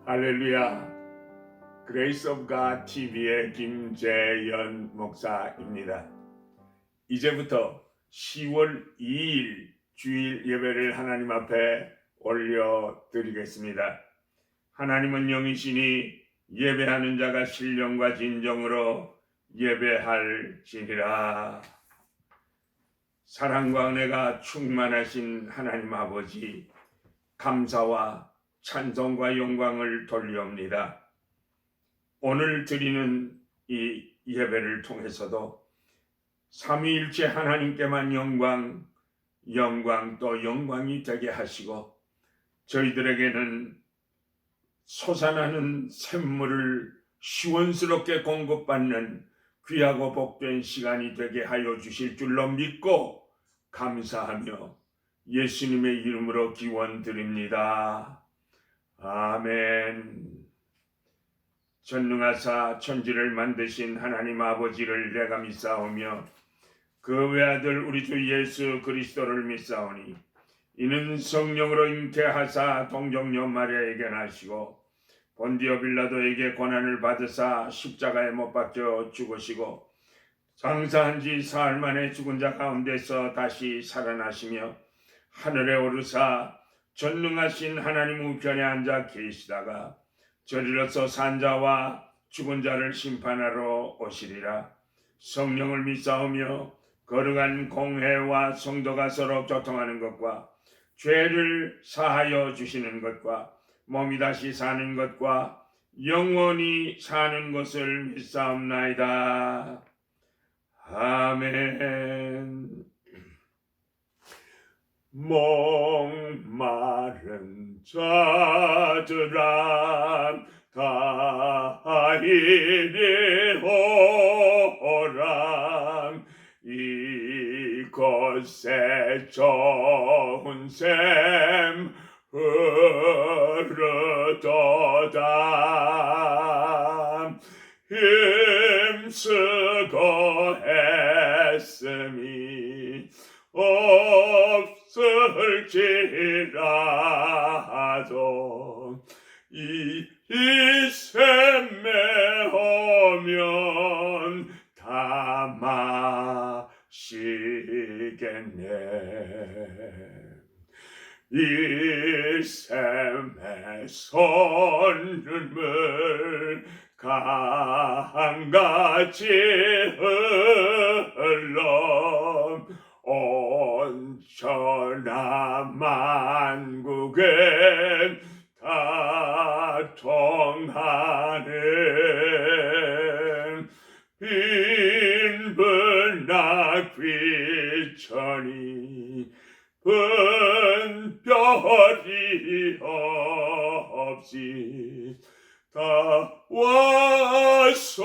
할렐루야. 그레이스 오브 갓 TV의 김재현 목사입니다. 이제부터 10월 2일 주일 예배를 하나님 앞에 올려드리겠습니다. 하나님은 영이시니 예배하는 자가 신령과 진정으로 예배할지니라. 사랑과 은혜가 충만하신 하나님 아버지, 감사와 찬송과 영광을 돌리옵니다. 오늘 드리는 이 예배를 통해서도 삼위일체 하나님께만 영광 또 영광이 되게 하시고, 저희들에게는 솟아나는 샘물을 시원스럽게 공급받는 귀하고 복된 시간이 되게 하여 주실 줄로 믿고 감사하며 예수님의 이름으로 기원드립니다. 아멘. 전능하사 천지를 만드신 하나님 아버지를 내가 믿사오며 그 외아들 우리 주 예수 그리스도를 믿사오니 이는 성령으로 잉태하사 동정녀 마리아에게 나시고 본디오 빌라도에게 고난을 받으사 십자가에 못 박혀 죽으시고 장사한 지 사흘 만에 죽은 자 가운데서 다시 살아나시며 하늘에 오르사 전능하신 하나님 우편에 앉아 계시다가 저리로서 산 자와 죽은 자를 심판하러 오시리라. 성령을 믿사오며 거룩한 공회와 성도가 서로 교통하는 것과 죄를 사하여 주시는 것과 몸이 다시 사는 것과 영원히 사는 것을 믿사옵나이다. 아멘. 목마른 자들아 다 이리 오라. 이곳에 좋은 샘 흐르도다. 힘쓰고 애씀이 없을지라도 이 샘에 오면 다 마시겠네. 이 샘에 솟는 강같이 흘러 온 천하만국에 다 통하는 빈불나 귀천이 분별이 없이 다 와서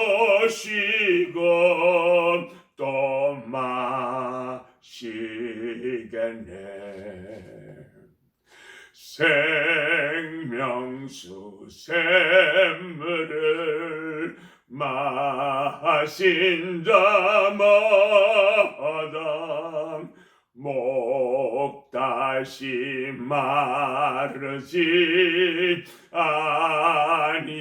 쉬고 또 마시겠네. 생명수 샘물을 마신 자마다 목 다시 마르지 아니하고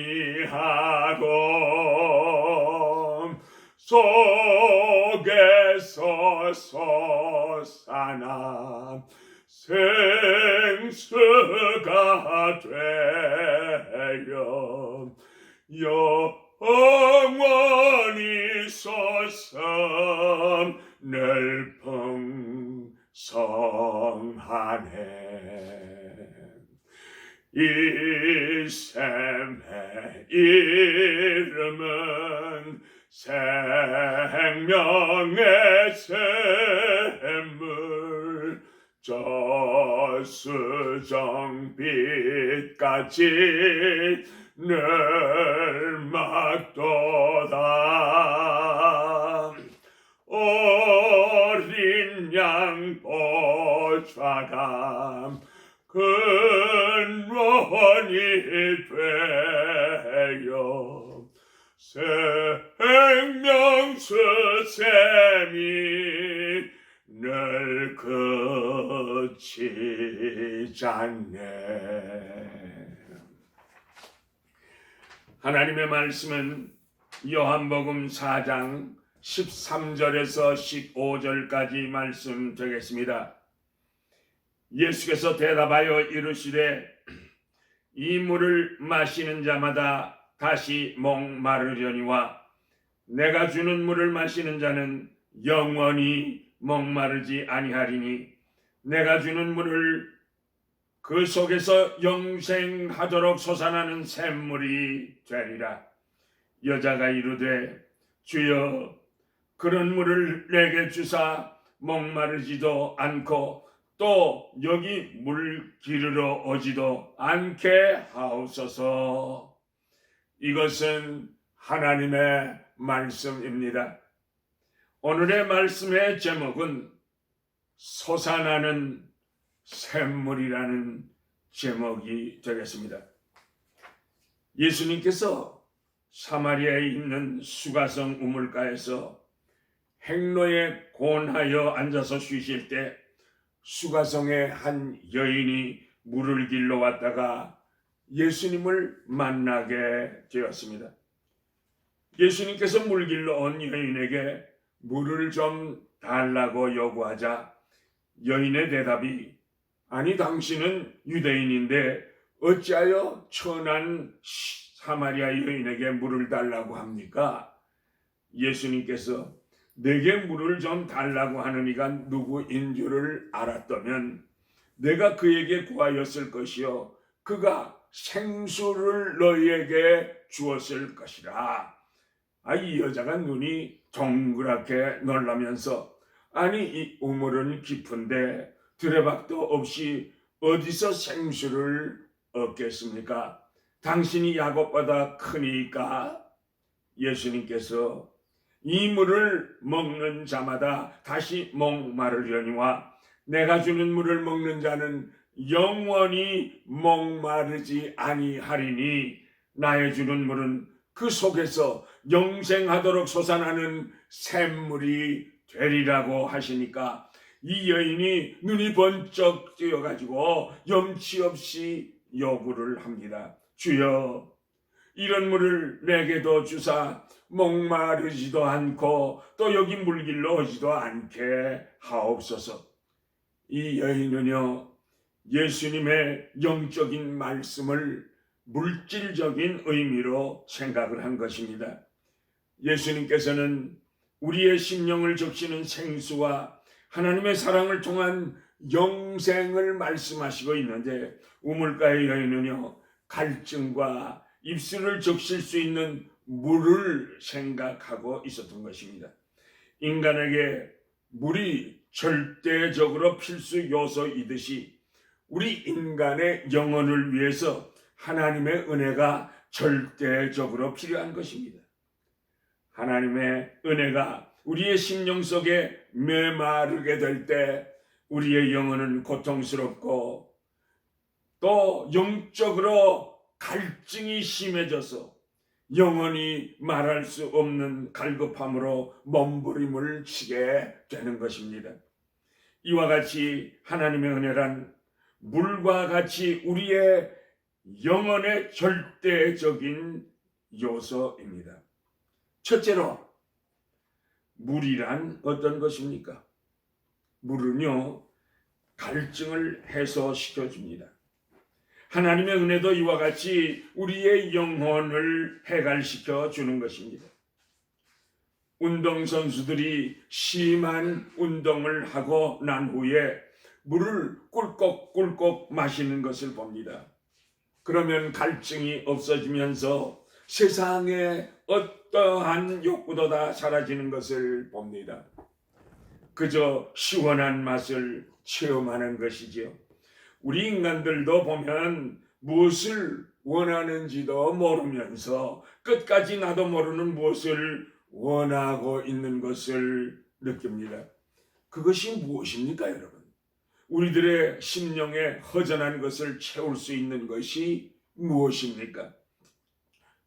속에서 솟아나 생수가 되어 영원히 솟아 늘 풍성하네. 이 샘의 이름은 생명의 샘물, 저수정빛같이 늘 막도다. 어린 양 보좌가 근원이 되어 생명수 샘이 늘 그치지 않네. 하나님의 말씀은 요한복음 4장 13절에서 15절까지 말씀 되겠습니다. 예수께서 대답하여 이르시되 이 물을 마시는 자마다 다시 목마르려니와 내가 주는 물을 마시는 자는 영원히 목마르지 아니하리니 내가 주는 물을 그 속에서 영생하도록 솟아나는 샘물이 되리라. 여자가 이르되 주여 그런 물을 내게 주사 목마르지도 않고 또 여기 물 기르러 오지도 않게 하옵소서. 이것은 하나님의 말씀입니다. 오늘의 말씀의 제목은 솟아나는 샘물이라는 제목이 되겠습니다. 예수님께서 사마리아에 있는 수가성 우물가에서 행로에 곤하여 앉아서 쉬실 때 수가성의 한 여인이 물을 길러 왔다가 예수님을 만나게 되었습니다. 예수님께서 물 길러 온 여인에게 물을 좀 달라고 요구하자 여인의 대답이 아니 당신은 유대인인데 어찌하여 천한 사마리아 여인에게 물을 달라고 합니까? 예수님께서 내게 물을 좀 달라고 하는 이가 누구인 줄을 알았다면 내가 그에게 구하였을 것이요 그가 생수를 너희에게 주었을 것이라. 이 여자가 눈이 동그랗게 놀라면서 아니 이 우물은 깊은데 두레박도 없이 어디서 생수를 얻겠습니까? 당신이 야곱보다 크니까. 예수님께서 이 물을 먹는 자마다 다시 목마르려니와 내가 주는 물을 먹는 자는 영원히 목마르지 아니하리니 나의 주는 물은 그 속에서 영생하도록 솟아나는 샘물이 되리라고 하시니까 이 여인이 눈이 번쩍 뜨여가지고 염치 없이 요구를 합니다. 주여 이런 물을 내게도 주사 목마르지도 않고 또 여기 물길로 오지도 않게 하옵소서. 이 여인은요 예수님의 영적인 말씀을 물질적인 의미로 생각을 한 것입니다. 예수님께서는 우리의 심령을 적시는 생수와 하나님의 사랑을 통한 영생을 말씀하시고 있는데 우물가의 여인은요 갈증과 입술을 적실 수 있는 물을 생각하고 있었던 것입니다. 인간에게 물이 절대적으로 필수 요소이듯이 우리 인간의 영혼을 위해서 하나님의 은혜가 절대적으로 필요한 것입니다. 하나님의 은혜가 우리의 심령 속에 메마르게 될 때 우리의 영혼은 고통스럽고 또 영적으로 갈증이 심해져서 영원히 말할 수 없는 갈급함으로 몸부림을 치게 되는 것입니다. 이와 같이 하나님의 은혜란 물과 같이 우리의 영혼의 절대적인 요소입니다. 첫째로 물이란 어떤 것입니까? 물은요 갈증을 해소시켜 줍니다. 하나님의 은혜도 이와 같이 우리의 영혼을 해갈시켜 주는 것입니다. 운동선수들이 심한 운동을 하고 난 후에 물을 꿀꺽꿀꺽 마시는 것을 봅니다. 그러면 갈증이 없어지면서 세상에 어떠한 욕구도 다 사라지는 것을 봅니다. 그저 시원한 맛을 체험하는 것이지요. 우리 인간들도 보면 무엇을 원하는지도 모르면서 끝까지 나도 모르는 무엇을 원하고 있는 것을 느낍니다. 그것이 무엇입니까, 여러분? 우리들의 심령에 허전한 것을 채울 수 있는 것이 무엇입니까?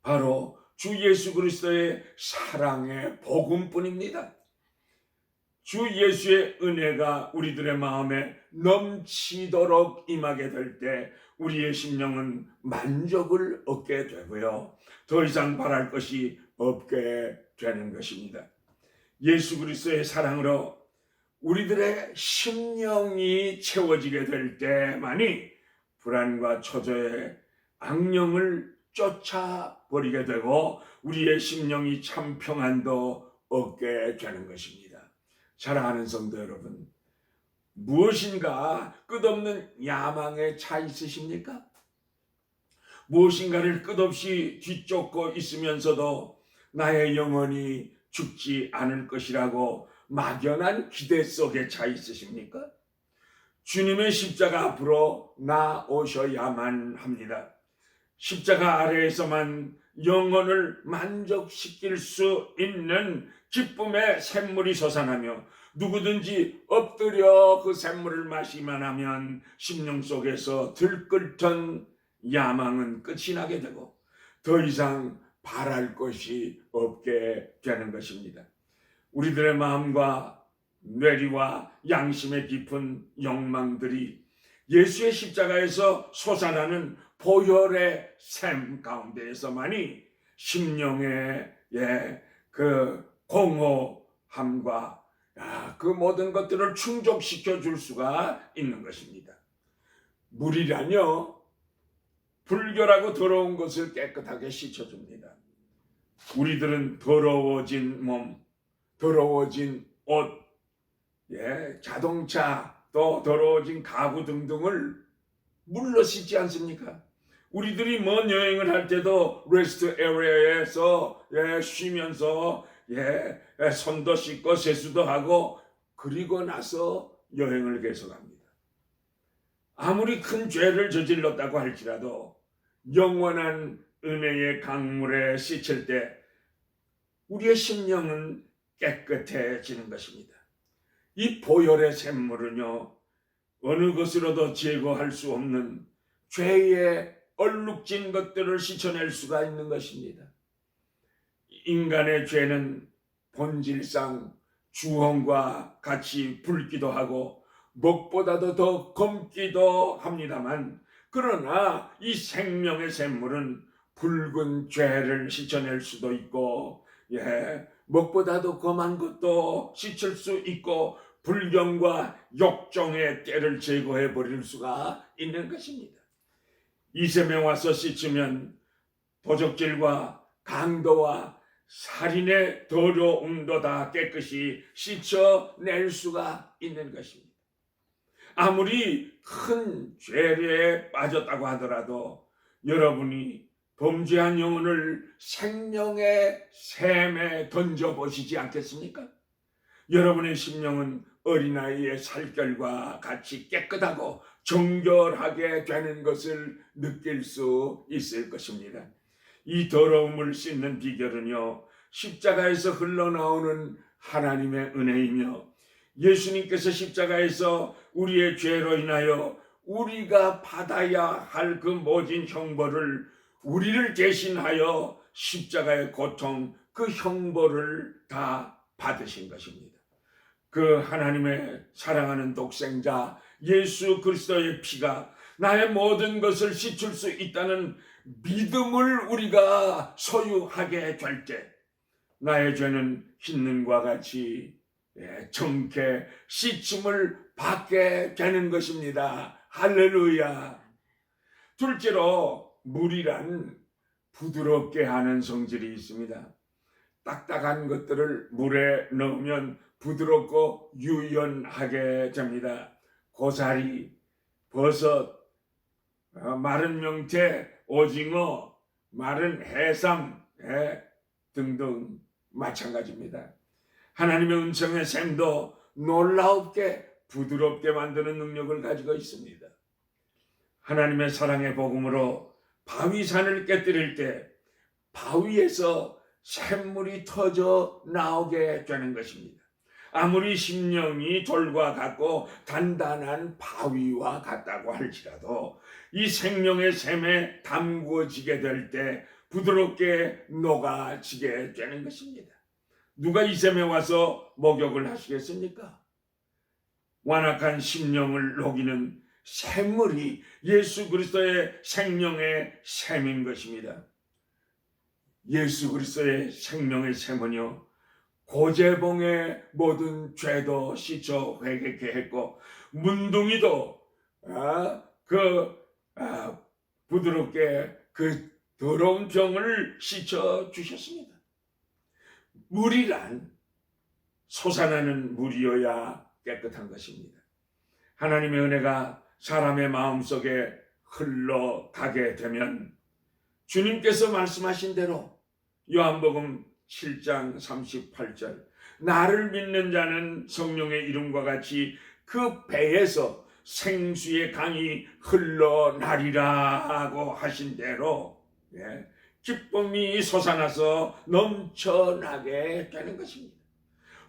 바로 주 예수 그리스도의 사랑의 복음뿐입니다. 주 예수의 은혜가 우리들의 마음에 넘치도록 임하게 될 때 우리의 심령은 만족을 얻게 되고요. 더 이상 바랄 것이 없게 되는 것입니다. 예수 그리스도의 사랑으로 우리들의 심령이 채워지게 될 때만이 불안과 초조의 악령을 쫓아버리게 되고 우리의 심령이 참 평안도 얻게 되는 것입니다. 사랑하는 성도 여러분, 무엇인가 끝없는 야망에 차 있으십니까? 무엇인가를 끝없이 뒤쫓고 있으면서도 나의 영혼이 죽지 않을 것이라고 막연한 기대 속에 차 있으십니까? 주님의 십자가 앞으로 나오셔야만 합니다. 십자가 아래에서만 영혼을 만족시킬 수 있는 기쁨의 샘물이 솟아나며 누구든지 엎드려 그 샘물을 마시기만 하면 심령 속에서 들끓던 야망은 끝이 나게 되고 더 이상 바랄 것이 없게 되는 것입니다. 우리들의 마음과 뇌리와 양심의 깊은 욕망들이 예수의 십자가에서 솟아나는 보혈의 샘 가운데에서만이 심령의 그 공허함과 그 모든 것들을 충족시켜 줄 수가 있는 것입니다. 물이란요, 불결하고 더러운 것을 깨끗하게 씻어줍니다. 우리들은 더러워진 몸, 더러워진 옷, 자동차, 또 더러워진 가구 등등을 물로 씻지 않습니까? 우리들이 먼 여행을 할 때도 레스트 에리어에서 쉬면서 손도 씻고 세수도 하고 그리고 나서 여행을 계속합니다. 아무리 큰 죄를 저질렀다고 할지라도 영원한 은혜의 강물에 씻을 때 우리의 심령은 깨끗해지는 것입니다. 이 보혈의 샘물은요, 어느 것으로도 제거할 수 없는 죄의 얼룩진 것들을 씻어낼 수가 있는 것입니다. 인간의 죄는 본질상 주홍과 같이 붉기도 하고 먹보다도 더 검기도 합니다만, 그러나 이 생명의 샘물은 붉은 죄를 씻어낼 수도 있고 먹보다도 검한 것도 씻을 수 있고 불경과 욕정의 때를 제거해 버릴 수가 있는 것입니다. 이샘에 와서 씻으면 도적질과 강도와 살인의 더러움도 다 깨끗이 씻어낼 수가 있는 것입니다. 아무리 큰 죄에 빠졌다고 하더라도 여러분이 범죄한 영혼을 생명의 샘에 던져보시지 않겠습니까? 여러분의 심령은 어린아이의 살결과 같이 깨끗하고 정결하게 되는 것을 느낄 수 있을 것입니다. 이 더러움을 씻는 비결은요, 십자가에서 흘러나오는 하나님의 은혜이며 예수님께서 십자가에서 우리의 죄로 인하여 우리가 받아야 할 그 모진 형벌을 우리를 대신하여 십자가의 고통, 그 형벌을 다 받으신 것입니다. 그 하나님의 사랑하는 독생자 예수 그리스도의 피가 나의 모든 것을 씻을 수 있다는 믿음을 우리가 소유하게 될 때 나의 죄는 흰눈과 같이 정케 씻음을 받게 되는 것입니다. 할렐루야. 둘째로 물이란 부드럽게 하는 성질이 있습니다. 딱딱한 것들을 물에 넣으면 부드럽고 유연하게 됩니다. 고사리, 버섯, 마른 명태, 오징어, 마른 해삼 등등 마찬가지입니다. 하나님의 은총의 샘도 놀랍게 부드럽게 만드는 능력을 가지고 있습니다. 하나님의 사랑의 복음으로 바위산을 깨뜨릴 때 바위에서 샘물이 터져 나오게 되는 것입니다. 아무리 심령이 돌과 같고 단단한 바위와 같다고 할지라도 이 생명의 샘에 담그어지게 될 때 부드럽게 녹아지게 되는 것입니다. 누가 이 셈에 와서 목욕을 하시겠습니까? 완악한 심령을 녹이는 샘물이 예수 그리스도의 생명의 샘인 것입니다. 예수 그리스도의 생명의 샘은요, 고재봉의 모든 죄도 씻어 회개케 했고, 문둥이도 부드럽게 그 더러운 병을 씻어 주셨습니다. 물이란 솟아나는 물이어야 깨끗한 것입니다. 하나님의 은혜가 사람의 마음속에 흘러가게 되면 주님께서 말씀하신 대로 요한복음 7장 38절, 나를 믿는 자는 성령의 이름과 같이 그 배에서 생수의 강이 흘러나리라고 하신 대로 기쁨이 솟아나서 넘쳐나게 되는 것입니다.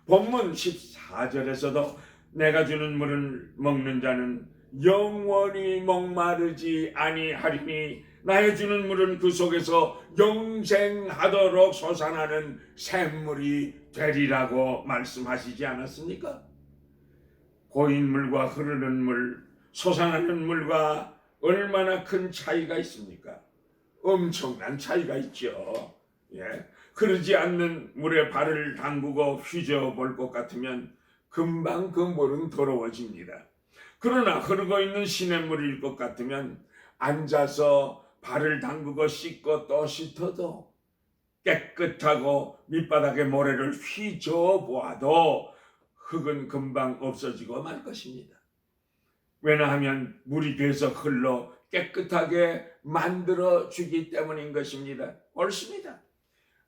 본문 14절에서도 내가 주는 물을 먹는 자는 영원히 목마르지 아니하리니 나의 주는 물은 그 속에서 영생하도록 솟아나는 샘물이 되리라고 말씀하시지 않았습니까? 고인 물과 흐르는 물, 솟아나는 물과 얼마나 큰 차이가 있습니까? 엄청난 차이가 있죠. 흐르지 않는 물에 발을 담그고 휘저어 볼 것 같으면 금방 그 물은 더러워집니다. 그러나 흐르고 있는 시냇물일 것 같으면 앉아서 발을 담그고 씻고 또 씻어도 깨끗하고 밑바닥에 모래를 휘저어 보아도 흙은 금방 없어지고 말 것입니다. 왜냐하면 물이 계속 흘러 깨끗하게 만들어 주기 때문인 것입니다. 옳습니다.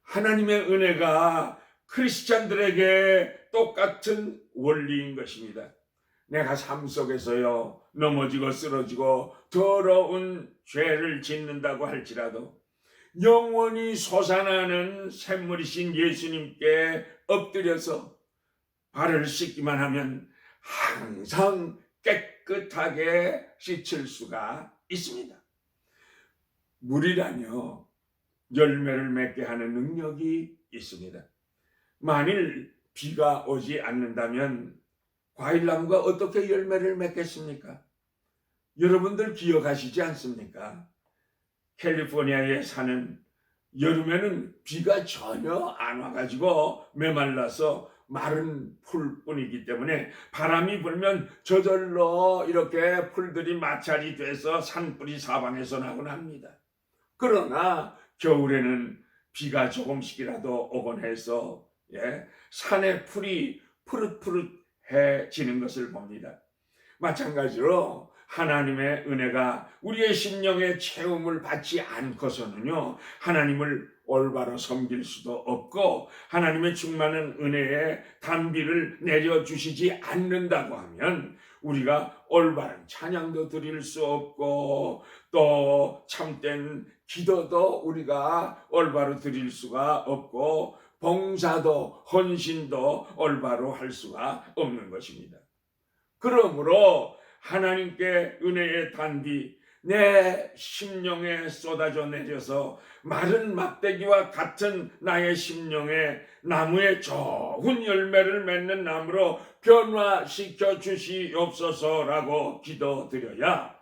하나님의 은혜가 크리스찬들에게 똑같은 원리인 것입니다. 내가 삶 속에서요, 넘어지고 쓰러지고 더러운 죄를 짓는다고 할지라도 영원히 솟아나는 샘물이신 예수님께 엎드려서 발을 씻기만 하면 항상 깨끗하게 씻을 수가 있습니다. 물이라뇨, 열매를 맺게 하는 능력이 있습니다. 만일 비가 오지 않는다면 과일나무가 어떻게 열매를 맺겠습니까? 여러분들 기억하시지 않습니까? 캘리포니아에 사는 여름에는 비가 전혀 안 와가지고 메말라서 마른 풀뿐이기 때문에 바람이 불면 저절로 이렇게 풀들이 마찰이 돼서 산불이 사방에서 나곤 합니다. 그러나 겨울에는 비가 조금씩이라도 오곤 해서 산의 풀이 푸릇푸릇해지는 것을 봅니다. 마찬가지로 하나님의 은혜가 우리의 심령의 채움을 받지 않고서는요, 하나님을 올바로 섬길 수도 없고 하나님의 충만한 은혜의 단비를 내려주시지 않는다고 하면 우리가 올바른 찬양도 드릴 수 없고 또 참된 기도도 우리가 올바로 드릴 수가 없고 봉사도 헌신도 올바로 할 수가 없는 것입니다. 그러므로 하나님께 은혜의 단비 내 심령에 쏟아져 내려서 마른 막대기와 같은 나의 심령에 나무에 좋은 열매를 맺는 나무로 변화시켜 주시옵소서라고 기도드려야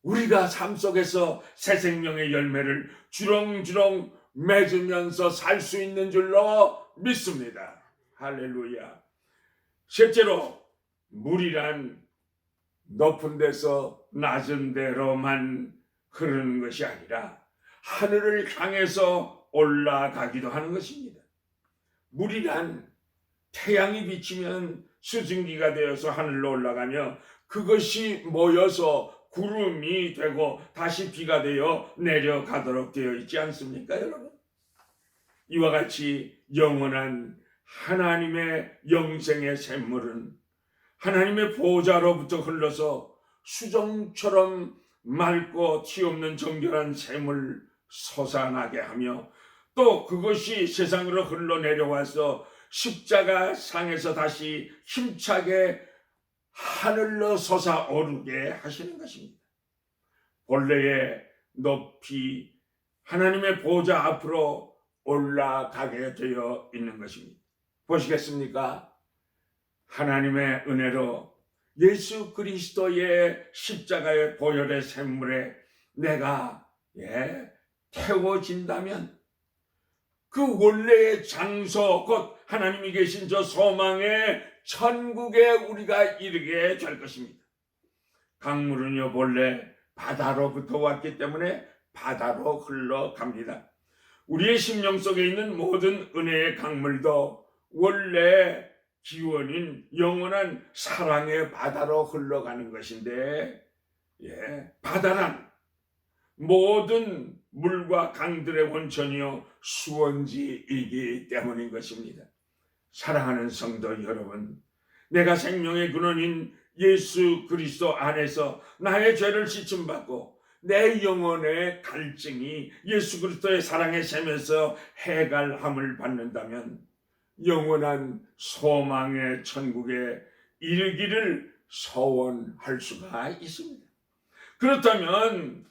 우리가 삶 속에서 새 생명의 열매를 주렁주렁 맺으면서 살 수 있는 줄로 믿습니다. 할렐루야. 셋째로, 물이란 높은 데서 낮은 데로만 흐르는 것이 아니라 하늘을 향해서 올라가기도 하는 것입니다. 물이란 태양이 비치면 수증기가 되어서 하늘로 올라가며 그것이 모여서 구름이 되고 다시 비가 되어 내려가도록 되어 있지 않습니까, 여러분? 이와 같이 영원한 하나님의 영생의 샘물은 하나님의 보좌로부터 흘러서 수정처럼 맑고 티없는 정결한 샘을 솟아나게 하며 또 그것이 세상으로 흘러내려와서 십자가 상에서 다시 힘차게 하늘로 솟아오르게 하시는 것입니다. 본래의 높이 하나님의 보좌 앞으로 올라가게 되어 있는 것입니다. 보시겠습니까? 하나님의 은혜로 예수 그리스도의 십자가의 보혈의 샘물에 내가 태워진다면 그 원래의 장소 곧 하나님이 계신 저 소망의 천국에 우리가 이르게 될 것입니다. 강물은요 본래 바다로부터 왔기 때문에 바다로 흘러갑니다. 우리의 심령 속에 있는 모든 은혜의 강물도 원래 기원인 영원한 사랑의 바다로 흘러가는 것인데, 바다란 모든 물과 강들의 원천이요 수원지이기 때문인 것입니다. 사랑하는 성도 여러분, 내가 생명의 근원인 예수 그리스도 안에서 나의 죄를 씻음받고 내 영혼의 갈증이 예수 그리스도의 사랑의 샘에서 해갈함을 받는다면 영원한 소망의 천국에 이르기를 소원할 수가 있습니다. 그렇다면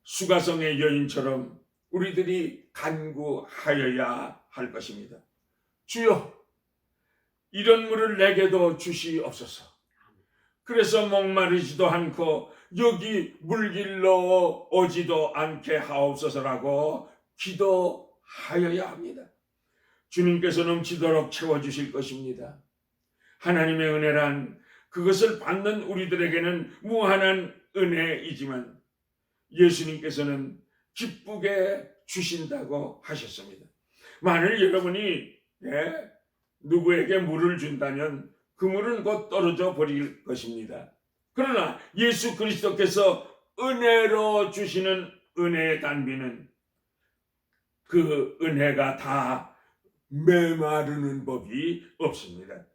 수가성의 여인처럼 우리들이 간구하여야 할 것입니다. 주여, 이런 물을 내게도 주시옵소서. 그래서 목마르지도 않고 여기 물길로 오지도 않게 하옵소서라고 기도하여야 합니다. 주님께서 넘치도록 채워주실 것입니다. 하나님의 은혜란 그것을 받는 우리들에게는 무한한 은혜이지만 예수님께서는 기쁘게 주신다고 하셨습니다. 만일 여러분이 누구에게 물을 준다면 그 물은 곧 떨어져 버릴 것입니다. 그러나 예수 그리스도께서 은혜로 주시는 은혜의 단비는 그 은혜가 다 메마르는 법이 없습니다.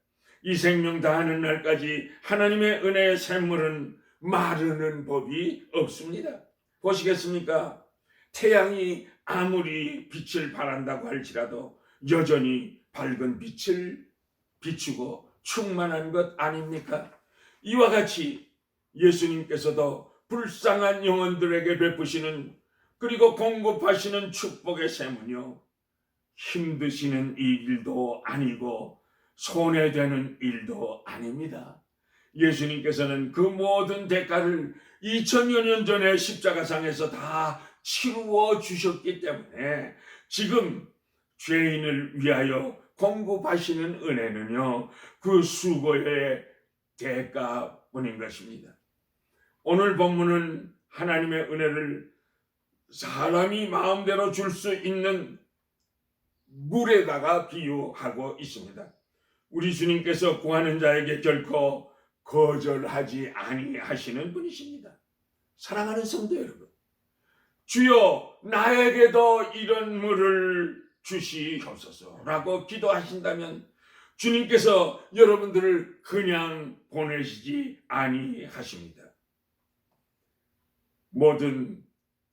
이 생명 다하는 날까지 하나님의 은혜의 샘물은 마르는 법이 없습니다. 보시겠습니까? 태양이 아무리 빛을 발한다고 할지라도 여전히 밝은 빛을 비추고 충만한 것 아닙니까? 이와 같이 예수님께서도 불쌍한 영혼들에게 베푸시는 그리고 공급하시는 축복의 샘은요 힘드시는 일도 아니고 손해되는 일도 아닙니다. 예수님께서는 그 모든 대가를 2000여 년 전에 십자가상에서 다 치루어 주셨기 때문에 지금 죄인을 위하여 공급하시는 은혜는요 그 수고의 대가뿐인 것입니다. 오늘 본문은 하나님의 은혜를 사람이 마음대로 줄 수 있는 물에다가 비유하고 있습니다. 우리 주님께서 구하는 자에게 결코 거절하지 아니하시는 분이십니다. 사랑하는 성도 여러분, 주여 나에게도 이런 물을 주시옵소서라고 기도하신다면 주님께서 여러분들을 그냥 보내시지 아니하십니다. 모든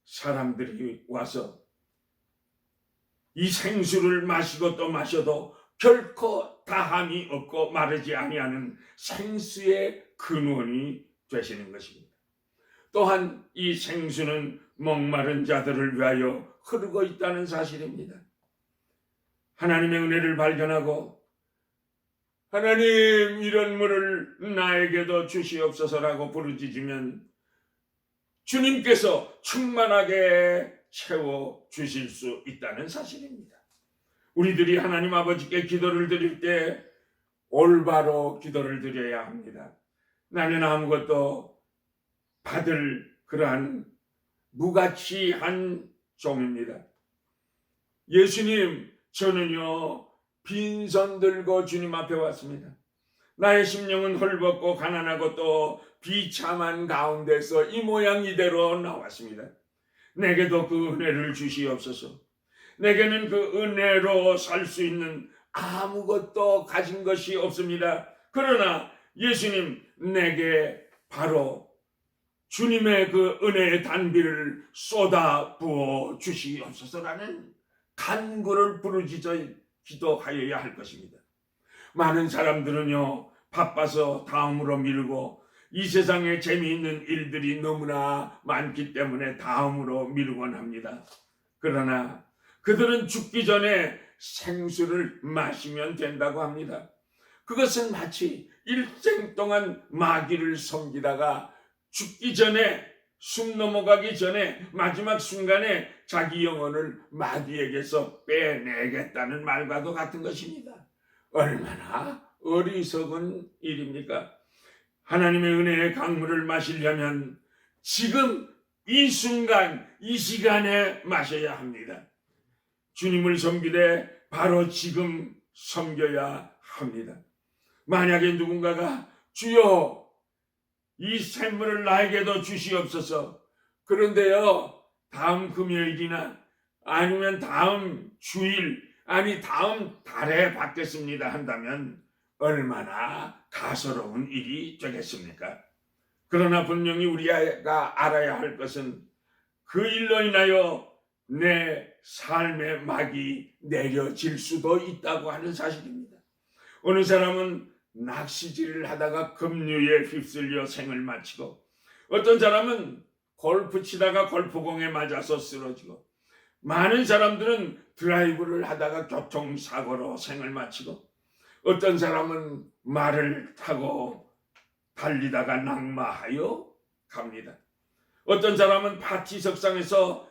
사람들이 와서 이 생수를 마시고 또 마셔도 결코 다함이 없고 마르지 아니하는 생수의 근원이 되시는 것입니다. 또한 이 생수는 목마른 자들을 위하여 흐르고 있다는 사실입니다. 하나님의 은혜를 발견하고 하나님 이런 물을 나에게도 주시옵소서라고 부르짖으면 주님께서 충만하게 채워주실 수 있다는 사실입니다. 우리들이 하나님 아버지께 기도를 드릴 때 올바로 기도를 드려야 합니다. 나는 아무것도 받을 그러한 무가치한 종입니다. 예수님, 저는요 빈손 들고 주님 앞에 왔습니다. 나의 심령은 헐벗고 가난하고 또 비참한 가운데서 이 모양 이대로 나왔습니다. 내게도 그 은혜를 주시옵소서. 내게는 그 은혜로 살 수 있는 아무것도 가진 것이 없습니다. 그러나 예수님, 내게 바로 주님의 그 은혜의 단비를 쏟아 부어 주시옵소서라는 간구를 부르짖어 기도하여야 할 것입니다. 많은 사람들은요 바빠서 다음으로 미루고 이 세상에 재미있는 일들이 너무나 많기 때문에 다음으로 미루곤 합니다. 그러나 그들은 죽기 전에 생수를 마시면 된다고 합니다. 그것은 마치 일생 동안 마귀를 섬기다가 죽기 전에, 숨 넘어가기 전에 마지막 순간에 자기 영혼을 마귀에게서 빼내겠다는 말과도 같은 것입니다. 얼마나 어리석은 일입니까? 하나님의 은혜의 강물을 마시려면 지금 이 순간, 이 시간에 마셔야 합니다. 주님을 섬기되 바로 지금 섬겨야 합니다. 만약에 누군가가 주여 이 샘물을 나에게도 주시옵소서, 그런데요 다음 금요일이나 아니면 다음 주일, 아니 다음 달에 받겠습니다 한다면 얼마나 가소로운 일이 되겠습니까? 그러나 분명히 우리가 알아야 할 것은 그 일로 인하여 내 삶의 막이 내려질 수도 있다고 하는 사실입니다. 어느 사람은 낚시질을 하다가 급류에 휩쓸려 생을 마치고, 어떤 사람은 골프 치다가 골프공에 맞아서 쓰러지고, 많은 사람들은 드라이브를 하다가 교통사고로 생을 마치고, 어떤 사람은 말을 타고 달리다가 낙마하여 갑니다. 어떤 사람은 파티 석상에서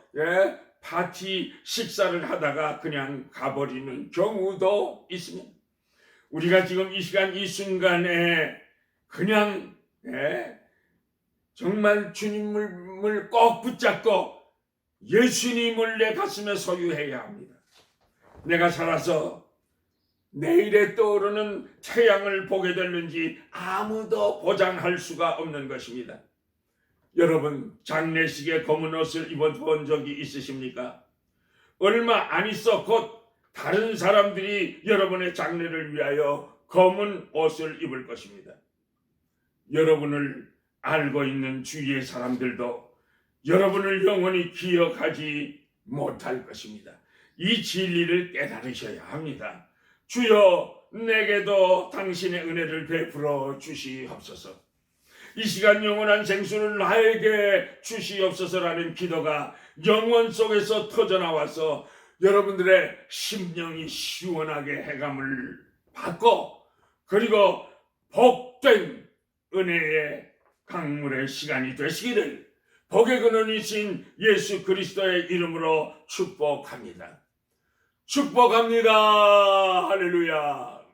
파티 식사를 하다가 그냥 가버리는 경우도 있습니다. 우리가 지금 이 시간 이 순간에 그냥 정말 주님을 꼭 붙잡고 예수님을 내 가슴에 소유해야 합니다. 내가 살아서 내일에 떠오르는 태양을 보게 될는지 아무도 보장할 수가 없는 것입니다. 여러분, 장례식에 검은 옷을 입어본 적이 있으십니까? 얼마 안 있어 곧 다른 사람들이 여러분의 장례를 위하여 검은 옷을 입을 것입니다. 여러분을 알고 있는 주위의 사람들도 여러분을 영원히 기억하지 못할 것입니다. 이 진리를 깨달으셔야 합니다. 주여, 내게도 당신의 은혜를 베풀어 주시옵소서. 이 시간 영원한 생수를 나에게 주시옵소서라는 기도가 영혼 속에서 터져나와서 여러분들의 심령이 시원하게 해감을 받고, 그리고 복된 은혜의 강물의 시간이 되시기를 복의 근원이신 예수 그리스도의 이름으로 축복합니다. 축복합니다. 할렐루야.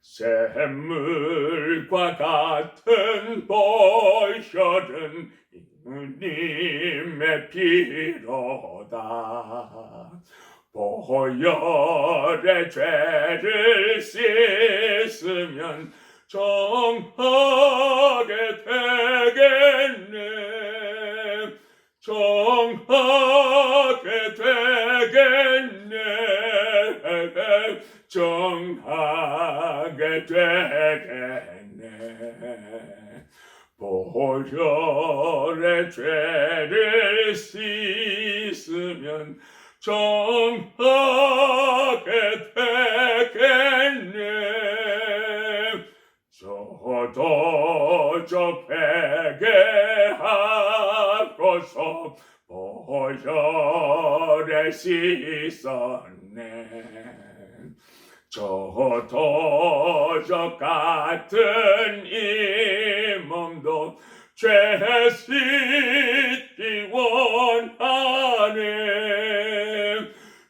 샘물과 같은 보혈은 주님의 피로다. 보혈의 죄를 씻으면 정하게 되겠네. 정하게 되겠네. 정하게 되겠네. 보혈의 죄를 씻으면 정하게 되겠네. 저도 저 회개하고서 보혈에 씻었네. 저도 저 같은 이 몸도 죄 씻기 원하네.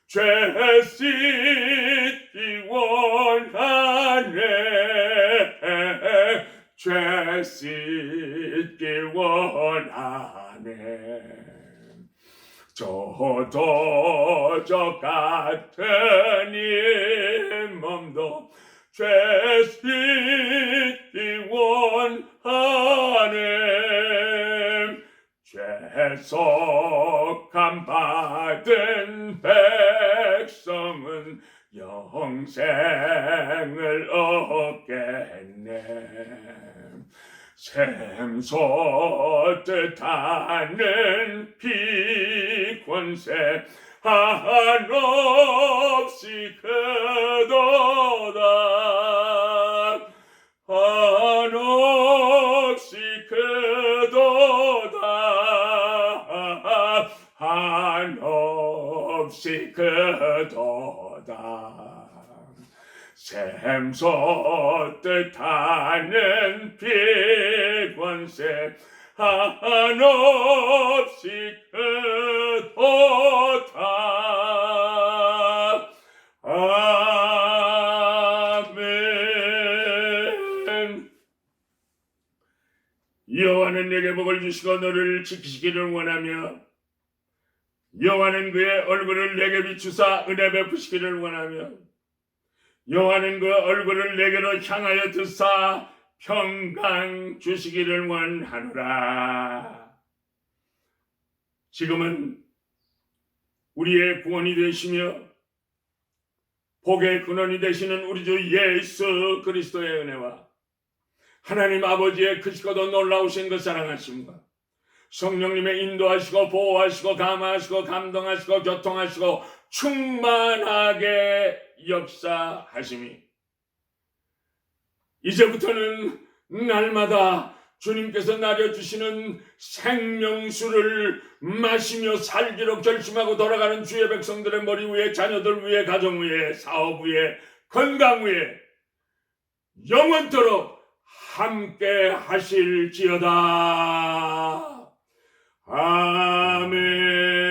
죄 씻기 원하네. 죄 씻기 원하네. 저도 저 같은 이 몸도 죄 씻기 원하네. 죄속함 받은 백성은 영생을 얻겠네. 샘솟듯 하는 피권세 한없이 크도다. 한없이 크도다. 없이 그도다. 샘솟듯 하는 비권세 한없이 그도다. 아멘. 여호와는 내게 복을 주시고 너를 지키시기를 원하며 여호와는 그의 얼굴을 내게 비추사 은혜 베푸시기를 원하며 여호와는 그 얼굴을 내게로 향하여 드사 평강 주시기를 원하노라. 지금은 우리의 구원이 되시며 복의 근원이 되시는 우리 주 예수 그리스도의 은혜와 하나님 아버지의 크시고도 놀라우신 그 사랑하심과 성령님의 인도하시고 보호하시고 감화하시고 감동하시고 교통하시고 충만하게 역사하심이 이제부터는 날마다 주님께서 나려주시는 생명수를 마시며 살기로 결심하고 돌아가는 주의 백성들의 머리 위에, 자녀들 위에, 가정 위에, 사업 위에, 건강 위에 영원토록 함께 하실지어다. 아멘.